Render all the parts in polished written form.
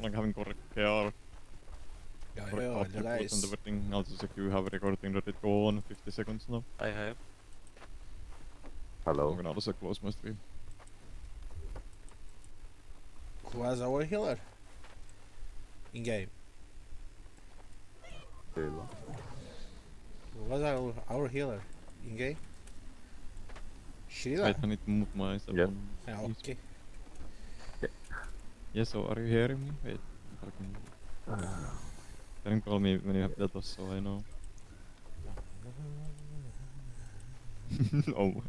like having correct care. Yeah, Correct the output guys. and everything. Also check you have recording that it go on 50 seconds now. I have. I'm Hello. gonna also close my stream. Who was our healer? In game. Still. Who was our healer? In game? Shirila? Wait, I need to move myself. Yeah. Yeah, okay. Yeah, so are you hearing me? Wait, can you call me when you have data so I know? Oh.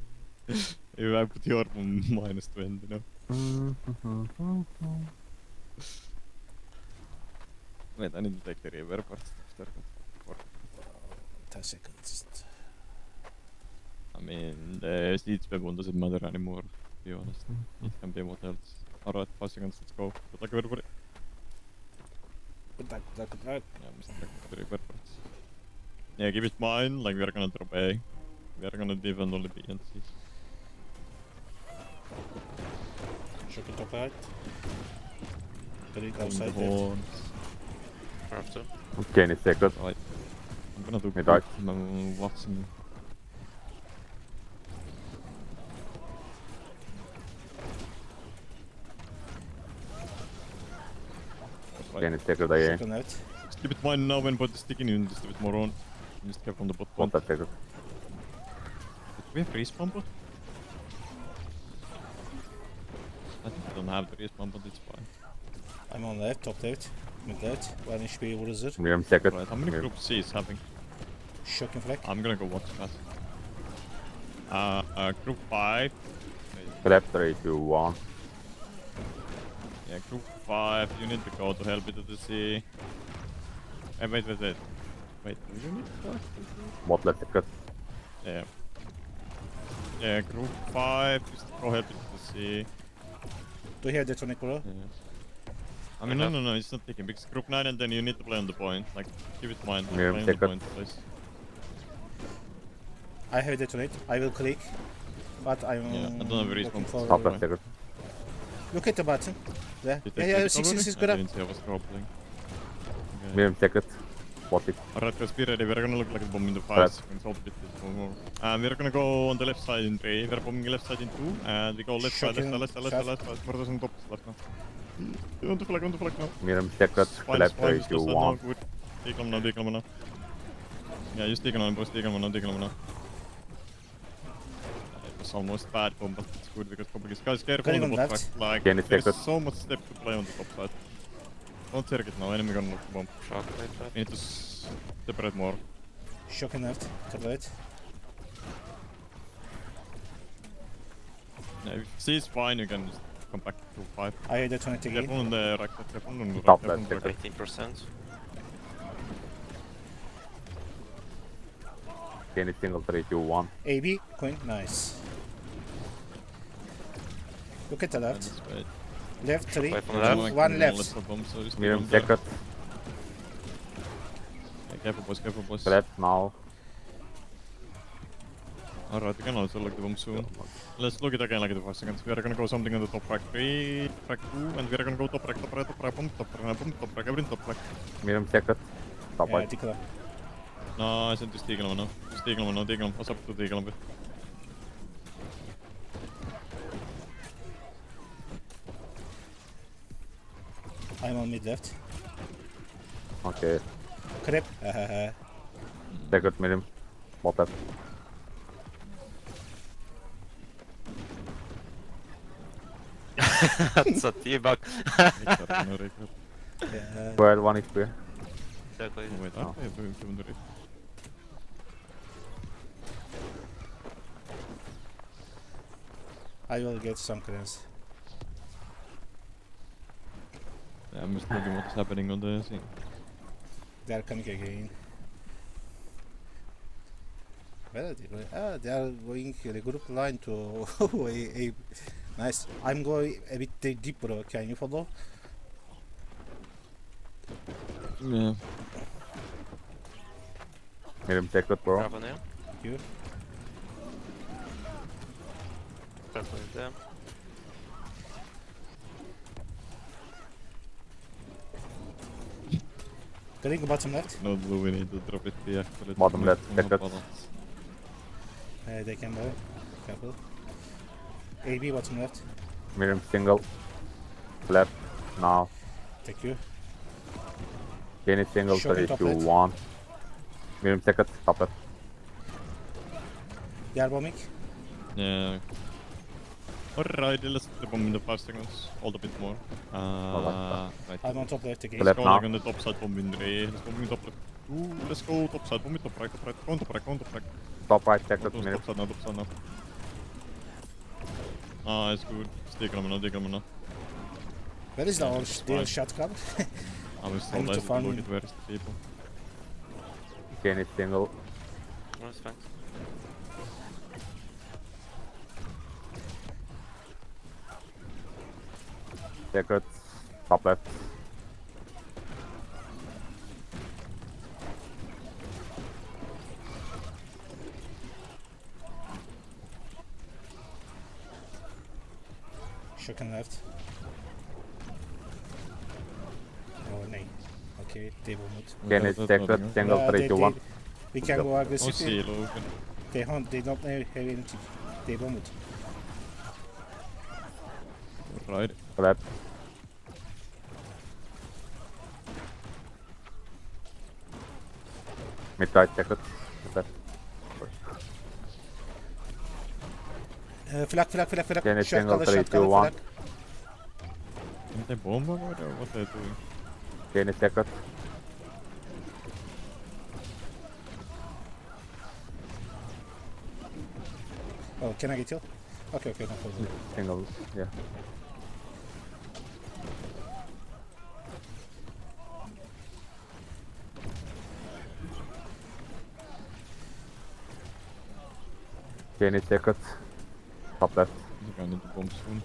If I put your minus 20, no? Wait, I need to take the reverb first after that. 10 seconds. I mean, the speed one doesn't matter anymore, to be honest. It can be what else. Alright, 5 seconds, let's go. Good luck everybody. Good luck. Yeah, I'm just checking the reverb first. Yeah, give it mine, like we are gonna drop A. We are gonna defend only B and C. Shock it top right. Click Calling the outside left. horns. After. Kenny second. Right. I'm gonna do Me good. right. I'm watching. Right. Kenny second again. Second left. Just keep it mine now when bot is sticking in, just a bit more on. Just keep on the bot one. What second? Do we have respawn bot? I think I don't have the respawn, but it's fine. I'm on left, top left. Mid left. 1 HP vurur. Miriam second. Right, how many Miriam. group C is having? Shocking flag. I'm gonna go watch that. Group 5. Clap 3, 2, 1. Yeah, group 5, you need to go to help it to the C. Hey, wait. Wait, do you need to go? What left second? Yeah. Yeah, group 5, just go help it to the C. Do you have detonic, bro? Yeah. I mean, no, it's not taking because group 9 and then you need to play on the point. Like, give it mine. Yeah, Play on the second. point, please. I have detonate. I will click. But I'm Yeah, I don't have a looking respawn. for... Top left second. Look at the button. There. Did Yeah, they 6 already? is I good up. didn't see I was grappling. Okay. Miriam second. What it? Alright guys, be ready. We're gonna look like a bomb in the 5 Right. seconds. Hold it one more. We're gonna go on the left side in 3. We're bombing left side in 2. And we go left side. Left side. Murder's on top. Left now. On the flag now. Miriam second. Clap 3, Just 2, now. 1. Good. Declam now. Yeah, just declam boys. Declam now. It was almost bad bomb, but it's good because public is guys careful on Going the on bot track. left. Like, Kenny there's second. so much step to play on the top side. Don't take it now. Enemy gonna look the bomb. Shock right left. We need to separate more. Shocking left. Top right. Yeah, if C is fine, you can just come back to 5. I have detonate Careful again. on the right side, careful on the Top right, left careful on the right. 18%. Kenny single 3, 2, 1. AB. Coin. Nice. Look at the And left. just wait. Left 3. Wait from left. 1 left. Let's bomb, so just Miriam bomb there. second. Yeah, careful boys. Clap now. Alright, we can also look the bomb soon. Let's look it again like in the 5 seconds. We are gonna go something on the top rack 3, rack 2, and we are gonna go top rack, bomb, top rack, everything top rack. Miriam second. Top Yeah, right. declare. No, I said just Deagle now. Just Deagle now, Deagle. What's up to Deagle? I'm on mid left. Okay. Crep. Second Miriam. What left? That's a debug. Yeah. Well, 1 HP. Exactly. Oh, wait, Oh. I have given the rift. I will get some clearance. Yeah, I'm just looking what is happening on the scene. They are coming again. Where are they going? Ah, they are going the group line to a nice. I'm going a bit deep, bro. Can you follow? Yeah. Miriam second, bro. Grab on there. You? Definitely there. Going bottom left. No blue, we need to drop it here. Bottom left, second. They can buy. Careful. AB bottom left. Miriam single. Left. Now. Thank you. Kenny single, Shocking 3, top 2, left. 1. Miriam second, top left. They are bombing. Yeah. Alright, let's put the bomb in the 5 seconds. Hold a bit more. Right. I'm on top left again. Left Go now. like on the top side, bomb in 3. Let's bomb in top left. 2. Let's go top side, bomb in top right, top right. Go on top right, go on top right. Top right, second, Top Miriam. side now, top side now. Ah, it's good. Stick him now, dig him now. Where is the Yeah, old it's deal fine. shotgun? I was I so need to lazy to farm- look at where is the people. Kenny single. Nice, thanks. Second, top left. Shotgun left. Oh, no. Okay, they will move. Kenny second, single, 3, 2, 1. We can go Oh, aggressively. see, look. They don't have anything. They bomb it. Right. Left. Mid right, second. Left. Flag. Kenny Shot single, color, 3, shot 2, color, 1. flag. Did they bomb or what they doing? Kenny second. Oh, can I get you? Okay, no problem. Single, yeah. Kenny second. Top left. I think I need to bomb soon.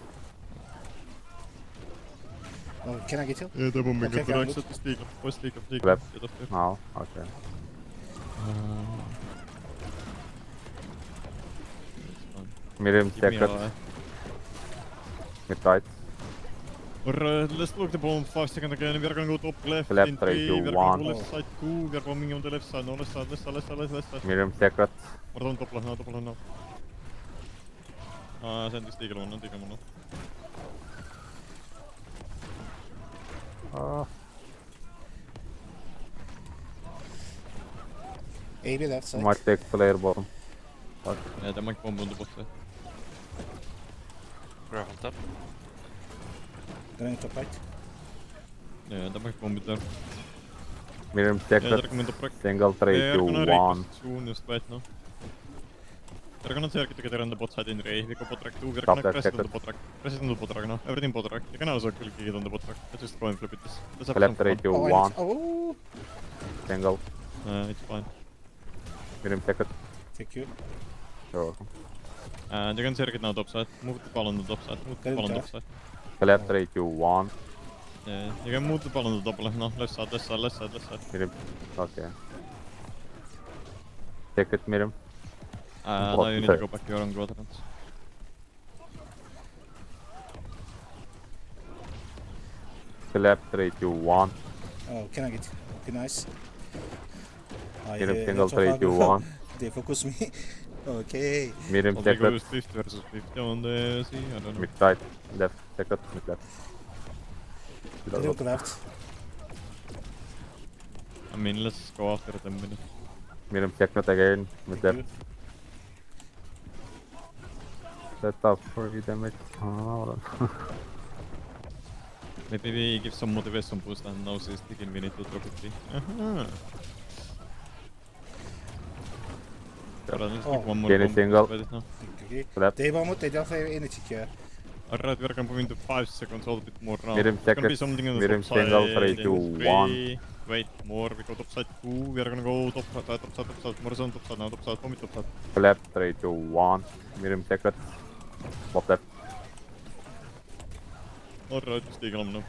Oh, can I get you? Yeah, they're bombing Okay, up the okay, right I'm side to stick up. West stick up, Left. Get up there. Now, okay. It's fine. Miriam Keep me second. alive. Mid right. Alright, let's look the bomb 5 seconds again. We are gonna go top left. Left, in 3, 2, we are gonna go 1. left side 2. We are bombing on the left side. No, left side. Miriam second. We're on top left now. Sen stiger man, stiger man. AB left side. Might take player bottom. Ja, det mag bomb on the bot. Grab on top. Going top right. Ja, det mag bomb there. Miriam Ja, second. there come the proc. Single 3, They're 2, gonna 1. repost soon, just wait now. They're gonna take it together on the bot side in Ray. We go bot track 2. We're Stop gonna that press it on the second. bot track. Press it on the bot track now. Everything bot track. You can also click it on the bot track. Let's just go and flip it. Let's have Left some 3, fun. 2, Oh, 1. oh, Single. It's fine. Miriam second. thank you. You're welcome. And you can circuit now top side. Move the ball on the top side. Move the Good ball on the job. top side. Left 3, 2, 1. Yeah, you can move the ball on the top left now. Left side. Miriam. Okay. Second, Miriam. Now you need to go back to your own quadrants. Left 3, 2, 1. Oh, can I get? Okay, nice. Miriam yeah, single that's 3, how 2, I- 1. They focus me. Okay. Miriam Probably second. goes 50 versus 50 on the sea, I don't know. Mid right. Left second. Mid left. Look left. I mean, let's go after 10 minutes. Miriam second again. Mid Thank left. you. Set up for the damage. Oh. Maybe we give some motivation boost and now she's thinking we need to drop it. Alright, let's Oh. give one more Kenny bomb. single. Wait it now. Okay. Left. They bomb it. They don't have anything here. Alright, we're gonna move into 5 seconds, hold a bit more now. Miriam There's gonna be second. something on the Miriam top side. single, 3, then 2, 1. Wait, more. We go top side 2. We are gonna go top side. More zone top side now. Top side, bomb it top side. Left 3, 2, 1. Miriam second. Bot left. Alright, stiger hem now.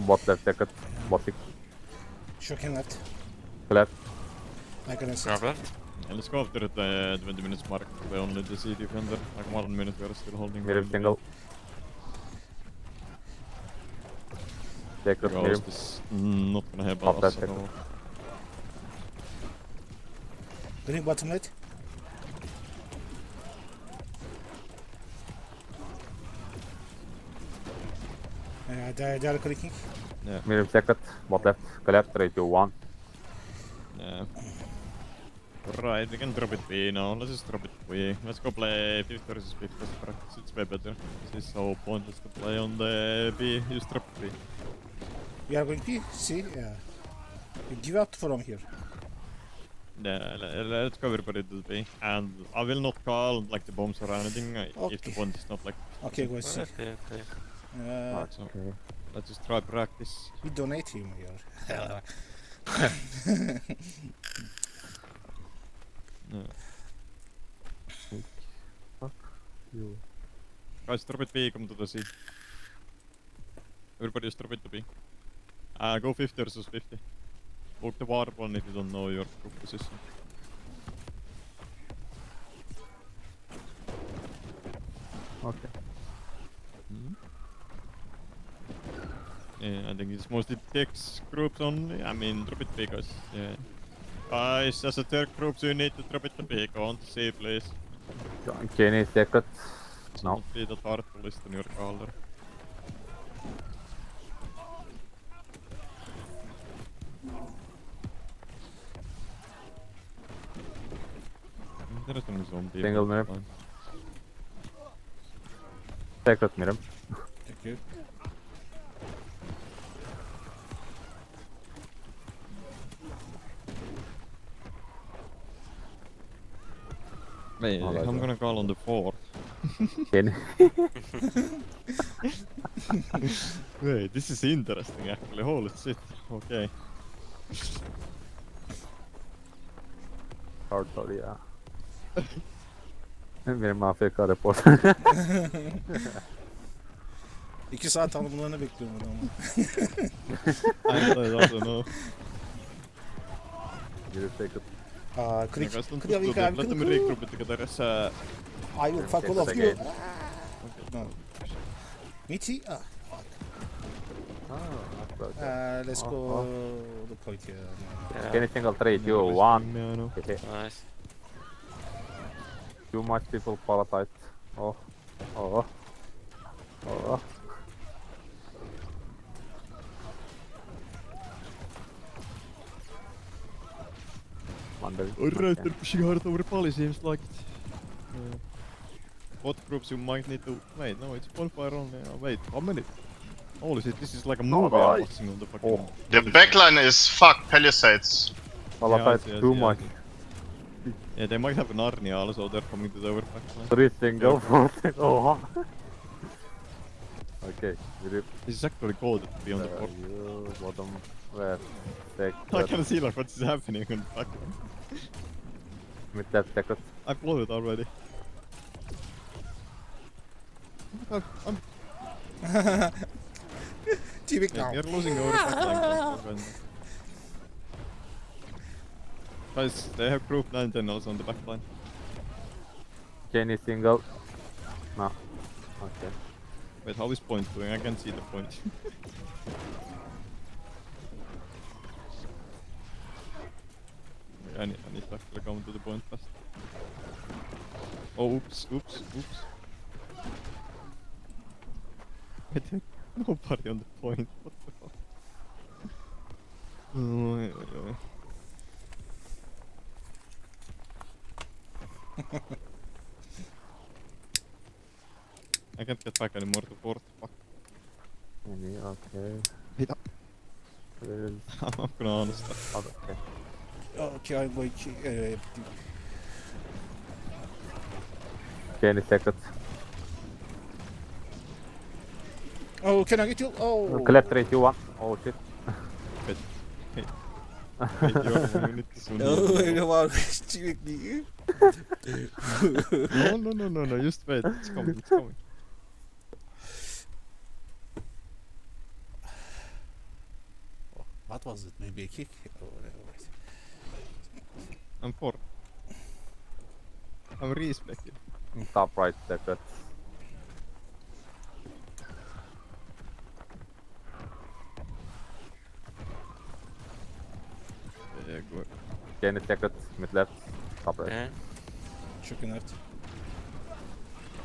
Bot left second. Bot 6. Shocking left. Left. I can assist. Grab left. Yeah, let's go after the 20 minutes mark. We only the C defender. Like 1 minute we are still holding. Mirim ground. single. Sacred Because Mirim. this not gonna help Pop us that at second. all. Bring bottom right. They are clicking. Yeah. Mirim Sacred. Bot left. Collapse. 3, 2, 1. Yeah. Right, we can drop it B now. Let's just drop it B. Let's go play 50 versus 50 as practice. It's way better. This is so pointless to play on the B. Just drop B. We are going B. See? Yeah. You give out from here. Yeah, let's go everybody to the B. And I will not call like the bombs or anything if the Okay. point is not like. Okay, go see. Okay, okay. So Okay. let's just try practice. We donate him here. Yeah. Fuck you. Guys, drop it B, come to the C. Everybody just drop it to B. Go 50 versus 50. Book the water one if you don't know your group position. Okay. Yeah, I think it's mostly text groups only. I mean, drop it B, guys. Yeah. Guys, as a third group, so you need to drop it to B. Go on to C, please. Kenny Sacred. It's No. not be that hard to list on your caller. There is only zombie. Single but mirror. fine. Sacred Mirim. Thank you. Wait, Alright, I'm then. gonna call on the 4th. Kenny. Wait, this is interesting actually. Holy shit. Okay. Hard sorry, yeah. Mirim AFK report. 2 saat almalarını bekliyorum adamı. I don't know. Mirim Sacred. Click. Guys, don't Click, push to click, them. Let them click. regroup it together as I will fuck all of you. Again. No. Mitzi? Ah. Oh, that's right. Let's Oh, go the point here. Yeah. Kenny single 3, 2, No, 1. yeah, I know. Okay. Nice. Too much people parasite. Oh. Oh. Oh. Wonder. Alright, they're pushing hard over Pali, seems like it. What groups you might need to... Wait, no, it's bonfire only. Wait, how many? Holy shit, this is like a movie I'm Alright. watching on the fucking... Oh. The backline is fuck Palisades. Parasite Yeah, I see, too I much. see. Yeah, they might have an Narnia also, they're coming to the overpack. 3 single, 4 single. Oh. Okay, Mirim. This is actually cold to be on the board. You bottom left. I Sacred. can see like what's happening on the back. Mid left Sacred. I blew it already. I'm T-Vic yeah, now. you're losing over backline. Guys, they have group 9 10 also on the backline. Kenny single. No. Okay. Wait, how is point doing? I can see the point. I need to actually come to the point fast. Oh, oops. Wait, nobody on the point. What the fuck? Oi. I can't get back anymore to fourth. Fuck. Kenny, okay. Wait, Where is I'm gonna honest that. oh, okay. Okay, I'm going to... Kenny Sacred. oh, can I get you? Oh. Collect 3, 2, 1. Oh shit. Wait, you need to soon. Oh, det var T-Vic ni. No, just wait. It's coming. What was it? Maybe a kick? Oh, whatever. I'm 4. I'm respected. Top right secret. Yeah, good. Jenny secret. Mid left. Top right. Okay. Chicken left.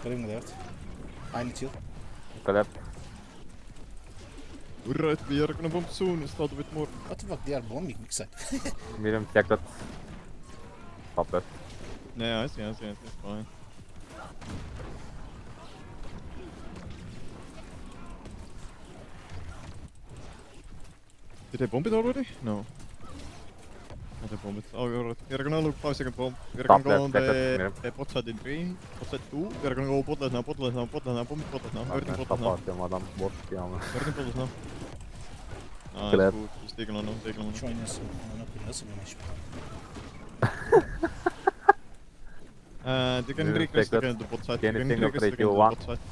Green left. I need heal. Collab. Right, we are gonna bomb soon. Start a bit more. What the fuck, they are bombing big side. Medium secret. Top left. Yeah, I see, it's fine. Did they bomb it already? No. Oh, they bombed it. Oh, you're right. We're gonna look 5-second bomb. We're Top gonna go left, on second, the bot side in 3, bot side 2. We're gonna go bot left now, bomb bot left now. Everything bot Top left now. atıyorum adam bot ya ama. Everything bot left now. Nice, Clap. good. Just taking on now, taking on now. Şu oynasın. Ona koyayım, nasıl bir maç bu? They can We'll request take again the bot side. Can They you can single request trade again you the want? bot side.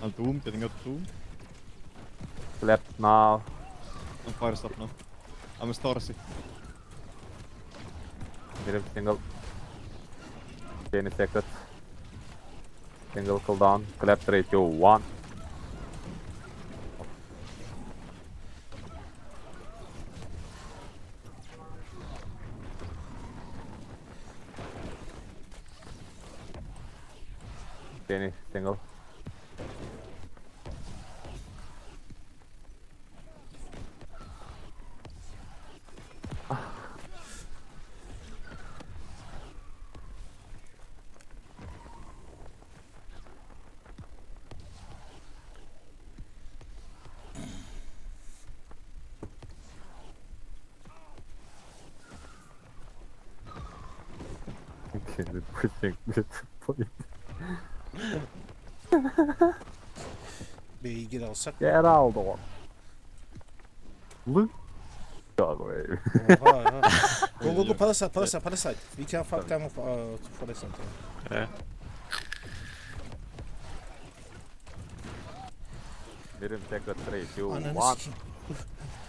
I'll doom, getting up doom. Left now. I'm fire stop now. I'm a Starsy. Medium single. Jenny secret. Single cooldown. Collab 3, 2, 1. Jenny single. Pushing mid point. B'yi geri alsak. Get out of Look. Dog way. Oha. Go, parasite. We can fuck them off to parasite. Yeah. Medium secret 3, 2, Ananı 1. sikeyim.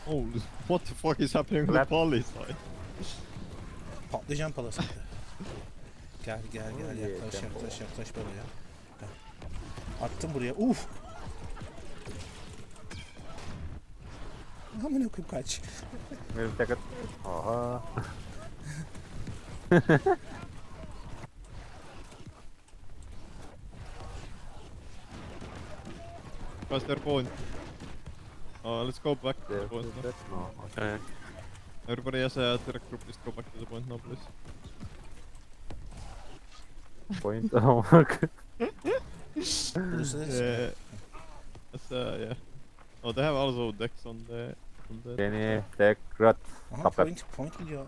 Oh, what the fuck is happening on the Clap. poly side? Patlayacağım parasite. Gel yaklaş tempo. yaklaş böyle ya. Gel. Attım buraya. Uf. Amına koyayım kaç. Medium secret. Aha. Where's their point? Let's go back to the There's point now. that? No. Okay. Everybody has a direct group, just go back to the point now, please. Point. Oh my god. Burası neresi? Yeah. Oh, they have also decks on the... Jenny secret. Aha Top left. point gidiyor.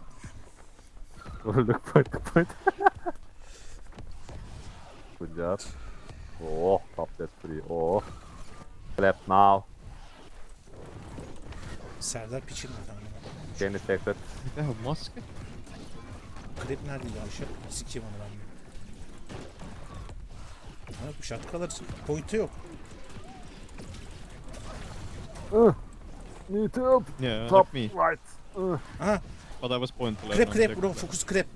Look point. Good job. Oh, top left 3. Oh. Left now. Serdar piçin mi tamam. Jenny secret. They have musket? Krep neredeydi aşağı? Sikeyim onu ben de. Ha bu şatkalar point'u yok. Need help. Yeah, Top like me. right. Aha But I was point left. krep bro fokus krep.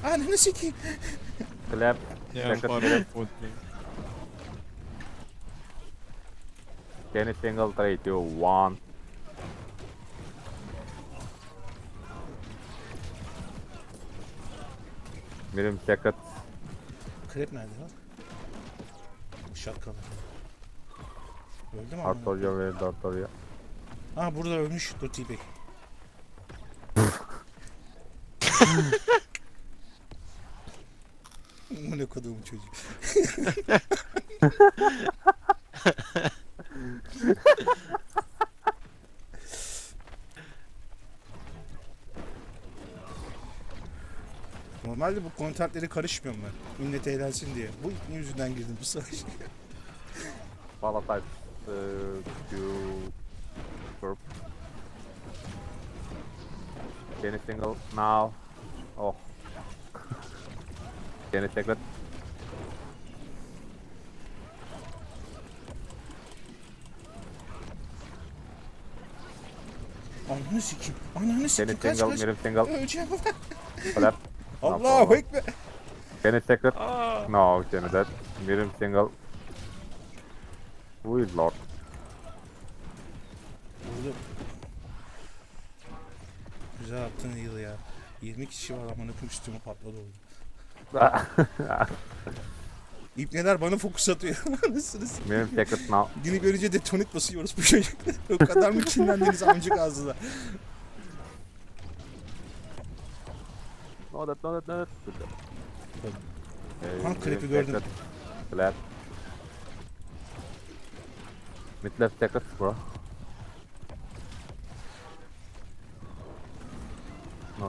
Ananı sikeyim. Clap. Yeah, I'm Second fine minute. with point left. Jenny single 3, 2, 1. Medium secret. Krep nerede lan? Bu şatkalar. Öldü mü amına? Artoria verdi Artoria. Ha burada ölmüş. Dur T-Bag. Ne koduğum çocuk. Normalde bu kontentlere karışmıyorum ben. Millet eğlensin diye. Bu yüzünden girdim bu savaşa. Volatile. Q. Group. Jenny single now. Oh. Jenny secret. Ananı Ananı sikeyim. Ananı sikeyim. Kenny Kaç single, kaç. middle single. Öleceğim. Clap. Allahu ekber. Kenny secret. No, Kenny dead. Middle single. Who is Lord? Burada güzel attın yıl ya. 20 kişi var amına koyayım üstüme patladı oldu. İbneler bana fokus atıyor. Anasını sikeyim. Middle secret now. Yine görünce detonit basıyoruz bu çocuk. O kadar mı kinlendiniz amcık ağzına? No that. Good job. Ha, creep'i gördüm. Clap. Mid left secret bro. No.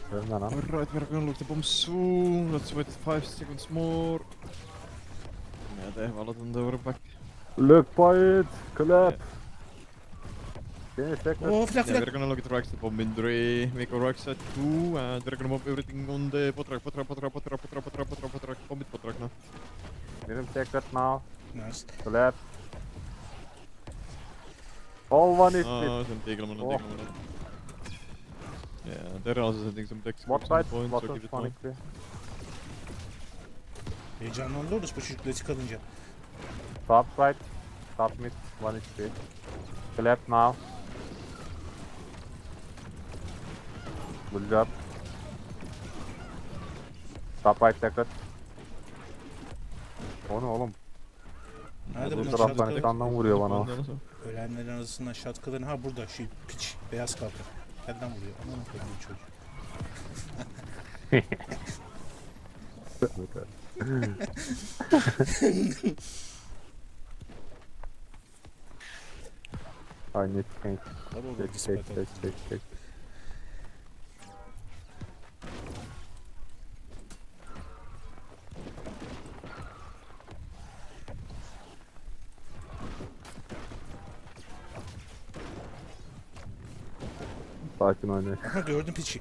Where's man? Alright, we're gonna look the bomb soon. Let's wait 5 seconds more. Yeah, they have a lot on the back. Look by it. Clap. Kenny secret. Oo flak Yeah, flak. we're gonna look at the right side bomb in 3. We go right side 2, and they're gonna bomb everything on the potrack. Bomb it potrack now. Middle secret now. Nice. Clap. All one is mid. Some Tegel man, Oh. Yeah, they're also setting some text What on side? points, What so was give it time. panically? Heyecanlandı orası bu çocuk klasik alınca. Top right. Top mid. One is mid. Clap now. Good job. Top right secret. O ne oğlum? Nerede Bu bunlar taraftan şatkaları? ekranda vuruyor bana. Ölenlerin arasından şatkaların ha burada şu piç beyaz kalkar. Nereden vuruyor? Aman koyayım çocuk. I need change. Double Check, display. check. Sakin oyna. Aha gördüm piçi.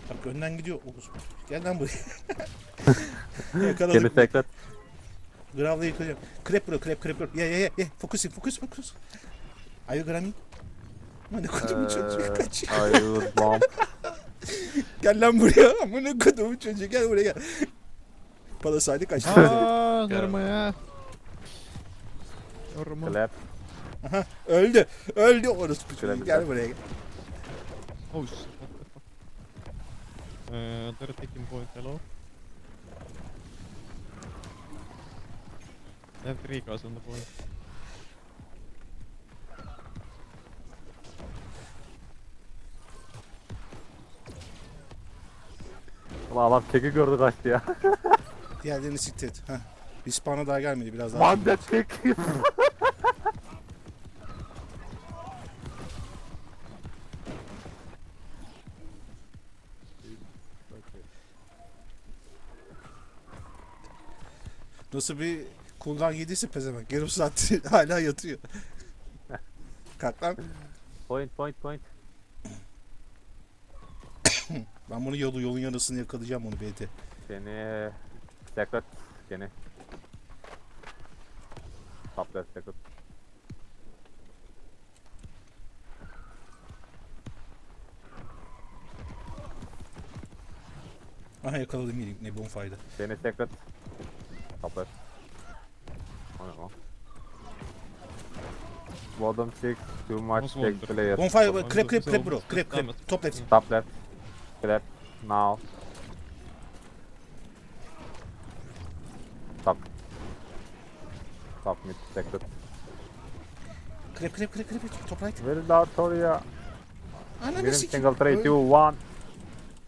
Bak önden gidiyor. Oğuz. Gel lan buraya. Yakaladık. Kenny secret. Grav'la yıkacağım. Krep bro krep. Ye. Fokus. Are you grabbing? Amına kodumun çocuğu kaç. I use bomb. Gel lan buraya. Amına kodumun çocuğu gel buraya gel. Palasaydı kaçtı. Ah, Nermaya. Normal. Clap. Aha öldü orospu çocuğu. Krep, Gel krep. buraya gel. Oh shit, what the fuck. They're taking point, hello? They have 3 guys on the point. Ulan adam keki gördü kaçtı ya. Diğerlerini siktir et. Heh. Respawn'a daha gelmedi biraz daha. Man that kick. Nasıl bir cooldown yediyse pezevenk. Yarım saattir hala yatıyor. Kalk lan. Point. Ben bunu yolun yarısını yakalayacağım onu BT. Kenny secret. Kenny. Top left secret. Aha yakaladım yine ne bonfayda. Kenny secret. Top left. O ne lan? Bottom 6. Too much Nasıl take oldu? player. Bonfire krep bro. Krep. Top left. Top left. Clap. Now. Top. Top mid secret. Krep. Top right. Where is the Artoria? Ananı Middle sikeyim. single 3, 2, 1.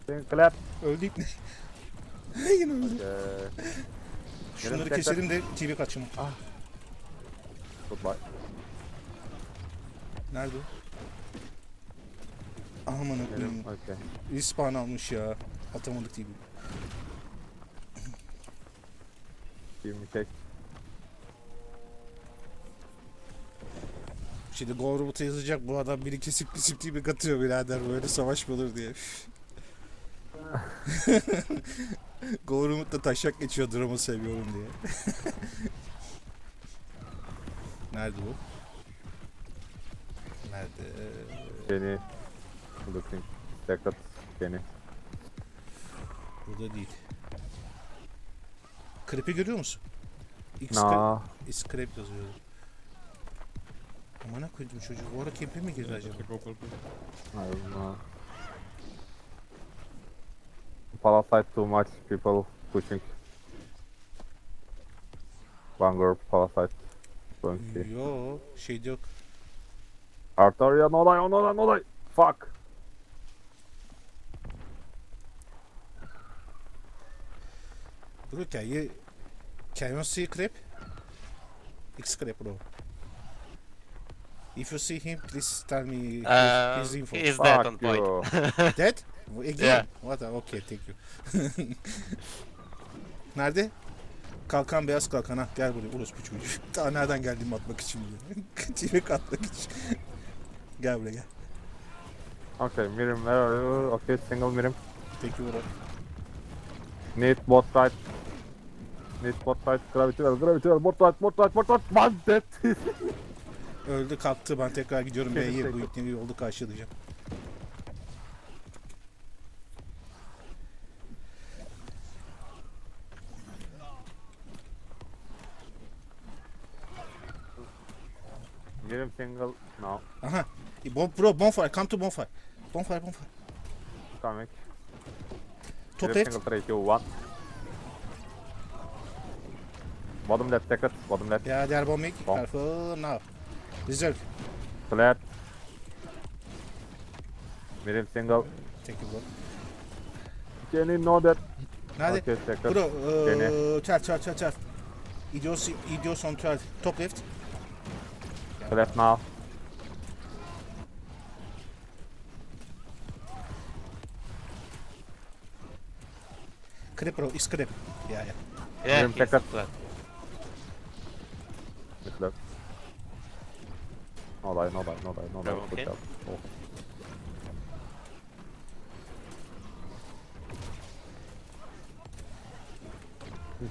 Single clap. Öldü ipne. Yine öldü. Şunları Middle keselim de TV kaçımı. Ah. Goodbye. Nerede o? Aman akıllım. Okay. Respawn almış ya. Atamadık TV. Give me check. Şimdi Go Robot'a yazacak bu adam biri kesip TV katıyor birader böyle savaş mı olur diye. Go Robot'la taşak geçiyor dramı seviyorum diye. Nerede bu? Nerede? Beni. Looking. Second. Beni. Burada değil. Creep'i görüyor musun? No. Scrap yazıyordu. Amına koydum çocuğu. Bu ara camp'e mi girdi acaba? I don't know. Parasite too much people pushing. One group parasite. Going to see. Yo, şey yok. Arteria no die. Fuck. Bro, can you see Crep? It's Crep, bro. If you see him, please tell me his info. He is dead on Fuck point. you. Dead? Again? Yeah. What? Okay, thank you. Nerede? Kalkan, beyaz kalkan. Ha, gel buraya, orospu çocuğu. Daha nereden geldiğimi atmak için diyor. Direkt atmak için. Gel buraya, gel. Okay, Mirim, where are you? Okay, single Mirim. Thank you, bro. Need bot right. Need bot right. Gravity well. Bot right. One dead. Öldü, kalktı. Ben tekrar gidiyorum B'ye. Bu ikneyi yolda karşılayacağım. Mirim single. No. Aha. Bro, bonfire. Come to bonfire. Bonfire. Coming. Top Mirim left. single 3, 2, 1. Bottom left, take it. Bottom left. Yeah, they are bombing. Bomb. Careful now. Reserve. Flat. Mirim single. Thank you, bro. Can you know that? Nerede? Okay, take it. Bro, Gene. 12. Idios on 12. Top left. Left now. Crep, bro. It's crep. Yeah. Yeah, Mirim, he's take it. flat. Mid left. No die. Okay. Good job. Oh.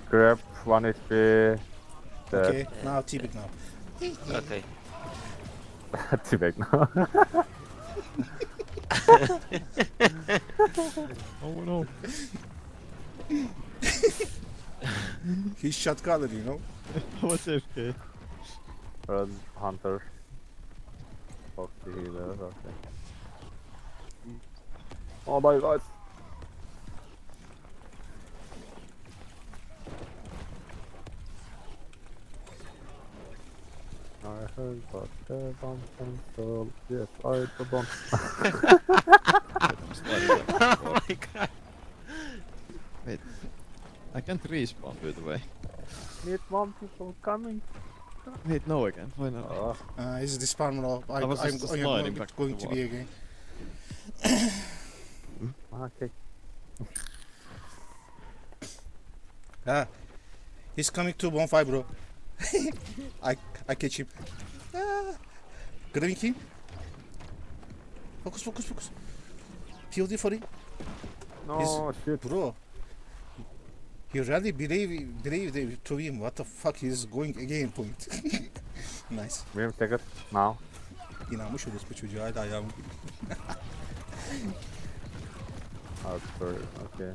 Grab 1 HP. Dead. Okay. Now T-Big now. Okay. T-Bag now. Oh no. He's shotgunner, you know. I was AFK. Run Hunter. Foxy healer. Okay. Oh my god. I heard but the bomb cancel. Yes, I don't. Oh my god. Wait. I can't respawn, by the way. Need one people coming. Wait, no, I can't. Why not? Is the spawn bro? I was just sliding back to going the to be again. Okay. Ah, he's coming to bonfire, bro. I catch him. Ah, grabbing him. Focus. POD for him, No shit. bro. He really believe to him. What the fuck? He's going again point. Nice. Benim ticket now. İnanmış orospu çocuğu hala ayağımı. Oh, sorry. Okay.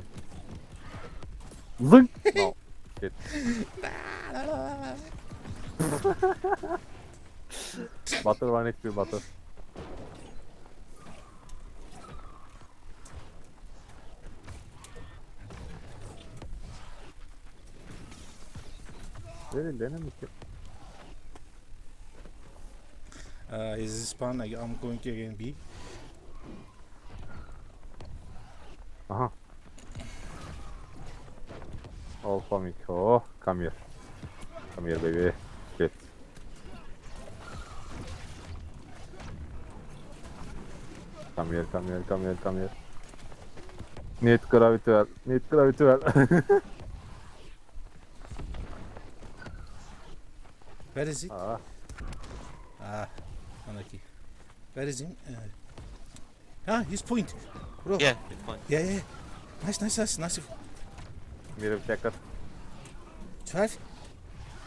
Zing. No. Shit. Butter 1 HP butter. Verin denemiş. Is this spawn? I'm going to again B. Aha. All for me. Oh, come here. Come here, baby. Shit. Come here. Need gravity well. Where is it? Ah, Unlucky. Where is him? His point. Bro. Yeah, good point. Yeah. Nice. mirror checker. 12.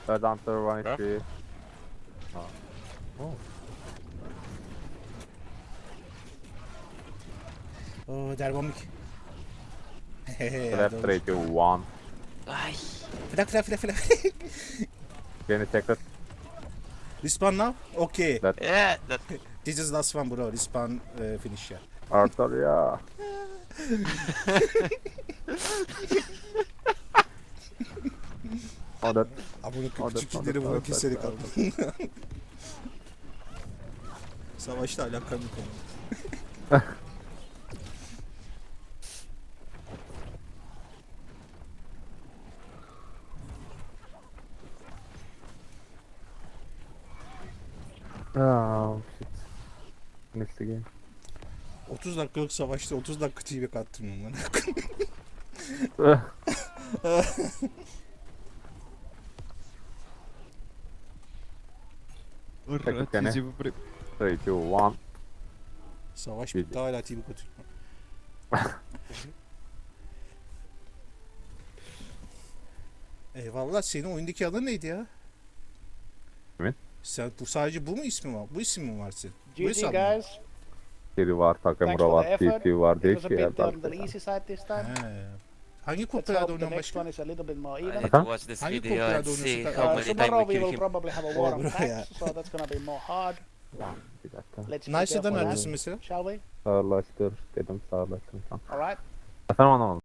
Third answer 1 Huh? HP. Oh, they're bombing. Left 3, 2, 1. Ay. Flag. Can you check it? Respawn now? Okay. Yeah, that. This is last one bro. Respawn finish ya. Arthur ya. Adet. Abone Adet, küçükleri adet, buna adet, keserek adet. aldım. Savaşla alakalı bir konu. Oh shit. Finish the game. 30 dakikalık savaşta 30 dakika TV kattırmıyorum lan. Kurat, Kene. siis juba 3, 2, 1. Savaş bitti hala TV kattırmıyor. Eyvallah, senin oyundaki adın neydi ya? Kimin? Sen bu sadece bu mu ismi var? Bu isim mi var senin? Bu GG hesap mı? guys. Siri var, Thanks Takemura for var, the effort. TT var, It değişik was a şeyler bit var. on the easy side this time. He. Hangi Let's kopyada hope the oynuyorsun next başka? one is a little bit more I even. need to Efendim? watch this Hangi video and kopyada see oynuyorsun? how many times Tomorrow we we kill will him. probably have a war on bro, tanks, yeah. so that's gonna be more hard. Bir dakika. Let's be Nice'dan careful, neredesin man. mesela? Shall we? Sağırlaştır dedim, sağırlaştır. Alright. Efendim anlamadım.